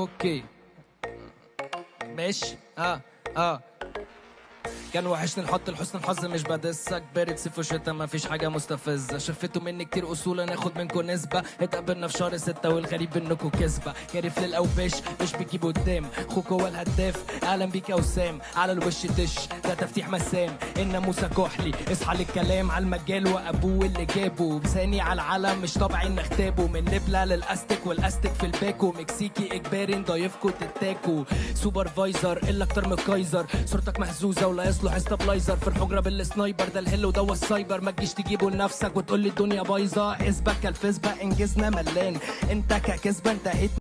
اوكي ماشي. كان وحشني نحط لحسن الحظ، مش بدسك بارد صيف وشتا مفيش حاجة مستفزة. شفتوا مني كتير أصول ناخد منكم نسبة، اتقابلنا في شهر 6 والغريب انكم كذبة. كارف للأوباش مش بيجيب قدام، خوك هو الهداف أهلا بيك يا وسام. على الوش دش ده تفتيح مسام، الناموسة كحلي اصحى للكلام على المجال وأبوه اللي جابه. بساني على العلم مش طبعي إن اختابه، من نبلة للأستك والأستك في الباكو. مكسيكي إجباري نضايفكوا تتاكو، سوبرفايزر إلا أكتر من الكايزر. صورتك مهزوزة ولا يصلح استابلايزر، في الحجرة بالسنايبر ده الهلو ده السايبر. ما تجيش تجيبه لنفسك وتقول لي الدنيا بايظة، اسبك الفسبة انجزنا ملان. انت ككسبة انتهيت